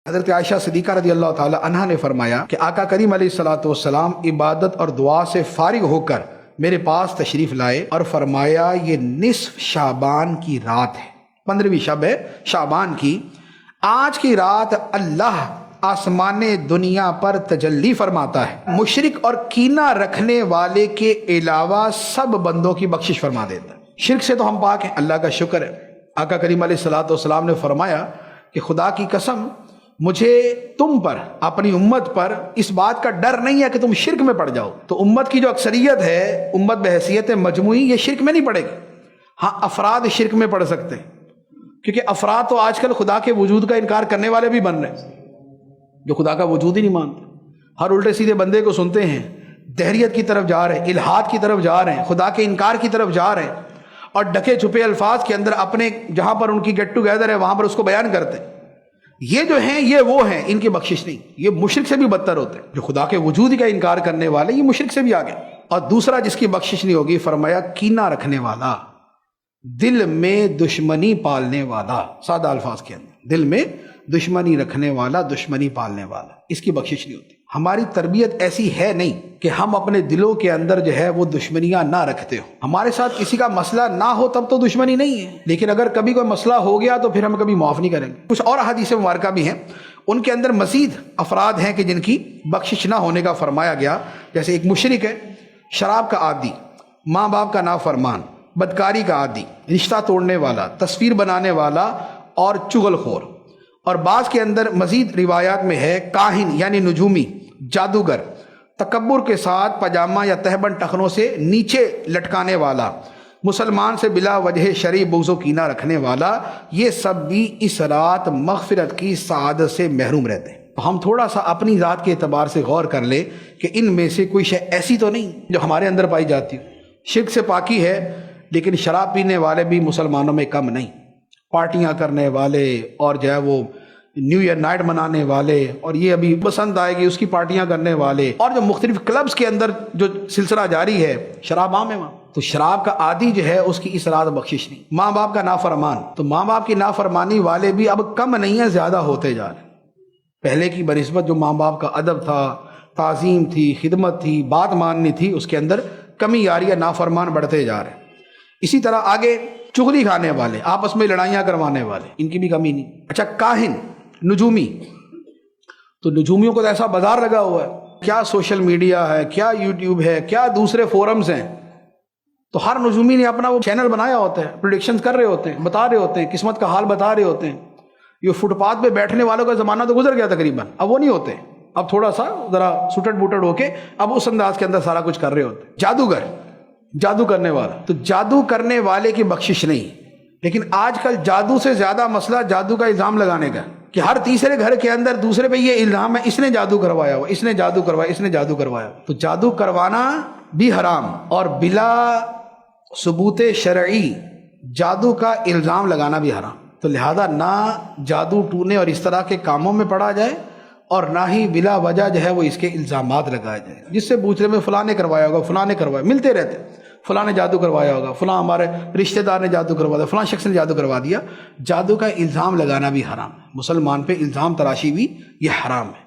حضرت عائشہ صدیقہ رضی اللہ تعالی عنہا نے فرمایا کہ آقا کریم علیہ الصلوۃ والسلام عبادت اور دعا سے فارغ ہو کر میرے پاس تشریف لائے اور فرمایا یہ نصف شعبان کی رات ہے، 15ویں شب ہے شعبان کی، آج کی رات اللہ آسمان دنیا پر تجلی فرماتا ہے، مشرک اور کینہ رکھنے والے کے علاوہ سب بندوں کی بخشش فرما دیتا ہے۔ شرک سے تو ہم پاک ہیں، اللہ کا شکر ہے۔ آقا کریم علیہ الصلوۃ والسلام نے فرمایا کہ خدا کی قسم مجھے تم پر، اپنی امت پر اس بات کا ڈر نہیں ہے کہ تم شرک میں پڑ جاؤ۔ تو امت کی جو اکثریت ہے، امت بحیثیت مجموعی، یہ شرک میں نہیں پڑے گی۔ ہاں افراد شرک میں پڑ سکتے ہیں، کیونکہ افراد تو آج کل خدا کے وجود کا انکار کرنے والے بھی بن رہے ہیں، جو خدا کا وجود ہی نہیں مانتے، ہر الٹے سیدھے بندے کو سنتے ہیں، دہریت کی طرف جا رہے ہیں، الحاد کی طرف جا رہے ہیں، خدا کے انکار کی طرف جا رہے ہیں، اور ڈھکے چھپے الفاظ کے اندر اپنے جہاں پر ان کی گیٹ ٹوگیدر ہے وہاں پر اس کو بیان کرتے ہیں۔ یہ جو ہیں یہ وہ ہیں، ان کی بخشش نہیں، یہ مشرک سے بھی بدتر ہوتے ہیں۔ جو خدا کے وجود کا انکار کرنے والے یہ مشرک سے بھی آگے۔ اور دوسرا جس کی بخشش نہیں ہوگی، فرمایا کینہ رکھنے والا، دل میں دشمنی پالنے والا، سادہ الفاظ کے اندر دل میں دشمنی رکھنے والا، دشمنی پالنے والا، اس کی بخشش نہیں ہوتی۔ ہماری تربیت ایسی ہے نہیں کہ ہم اپنے دلوں کے اندر جو ہے وہ دشمنیاں نہ رکھتے ہو۔ ہمارے ساتھ کسی کا مسئلہ نہ ہو تب تو دشمنی نہیں ہے، لیکن اگر کبھی کوئی مسئلہ ہو گیا تو پھر ہم کبھی معاف نہیں کریں گے۔ کچھ اور حدیث مبارکہ بھی ہیں، ان کے اندر مزید افراد ہیں کہ جن کی بخشش نہ ہونے کا فرمایا گیا، جیسے ایک مشرک ہے، شراب کا عادی، ماں باپ کا نافرمان، بدکاری کا عادی، رشتہ توڑنے والا، تصویر بنانے والا اور چغل خور۔ اور بعض کے اندر مزید روایات میں ہے کاہن یعنی نجومی، جادوگر، تکبر کے ساتھ پاجامہ یا تہبند ٹخنوں سے نیچے لٹکانے والا، مسلمان سے بلا وجہ شرعی بغض و کینہ رکھنے والا، یہ سب بھی اس رات مغفرت کی سعادت سے محروم رہتے ہیں۔ ہم تھوڑا سا اپنی ذات کے اعتبار سے غور کر لیں کہ ان میں سے کوئی شے ایسی تو نہیں جو ہمارے اندر پائی جاتی ہو۔ شرک سے پاکی ہے، لیکن شراب پینے والے بھی مسلمانوں میں کم نہیں، پارٹیاں کرنے والے اور جو ہے وہ نیو ایئر نائٹ منانے والے، اور یہ ابھی بسنت آئے گی اس کی پارٹیاں کرنے والے، اور جو مختلف کلبز کے اندر جو سلسلہ جاری ہے، شراب عام ہے وہاں۔ تو شراب کا عادی جو ہے اس کی اس رات بخشش نہیں۔ ماں باپ کا نافرمان، تو ماں باپ کی نافرمانی والے بھی اب کم نہیں ہیں، زیادہ ہوتے جا رہے ہیں۔ پہلے کی بنسبت جو ماں باپ کا ادب تھا، تعظیم تھی، خدمت تھی، بات ماننی تھی، اس کے اندر کمی آ رہی ہے، نافرمان بڑھتے جا رہے ہیں۔ اسی طرح آگے چغلی کھانے والے، آپس میں لڑائیاں کروانے والے، ان کی بھی کمی نہیں۔ اچھا کاہن، نجومی، تو نجومیوں کو تو ایسا بازار لگا ہوا ہے، کیا سوشل میڈیا ہے، کیا یوٹیوب ہے، کیا دوسرے فورمز ہیں، تو ہر نجومی نے اپنا وہ چینل بنایا ہوتا ہے، پریڈکشنز کر رہے ہوتے ہیں، بتا رہے ہوتے ہیں، قسمت کا حال بتا رہے ہوتے ہیں۔ یہ فٹ پاتھ پہ بیٹھنے والوں کا زمانہ تو گزر گیا تقریباً، اب وہ نہیں ہوتے، اب تھوڑا سا ذرا سٹڑ بوٹڑ ہو کے اب اس انداز کے اندر سارا کچھ کر رہے ہوتے ہیں۔ جادوگر، جادو کرنے والا، تو جادو کرنے والے کی بخشش نہیں، لیکن آج کل جادو سے زیادہ مسئلہ جادو کا الزام لگانے کا، کہ ہر تیسرے گھر کے اندر دوسرے پہ یہ الزام ہے اس نے جادو کروایا ہوا، اس نے جادو کروایا، اس نے جادو کروایا۔ تو جادو کروانا بھی حرام، اور بلا ثبوت شرعی جادو کا الزام لگانا بھی حرام۔ تو لہذا نہ جادو ٹونے اور اس طرح کے کاموں میں پڑا جائے، اور نہ ہی بلا وجہ جو ہے وہ اس کے الزامات لگائے جائیں، جس سے پوچھ رہے میں فلاں نے کروایا ہوگا، فلاں نے کروایا، ملتے رہتے، فلاں نے جادو کروایا ہوگا، فلاں ہمارے رشتہ دار نے جادو کروا دیا، فلاں شخص نے جادو کروا دیا۔ جادو کا الزام لگانا بھی حرام ہے، مسلمان پہ الزام تراشی بھی یہ حرام ہے۔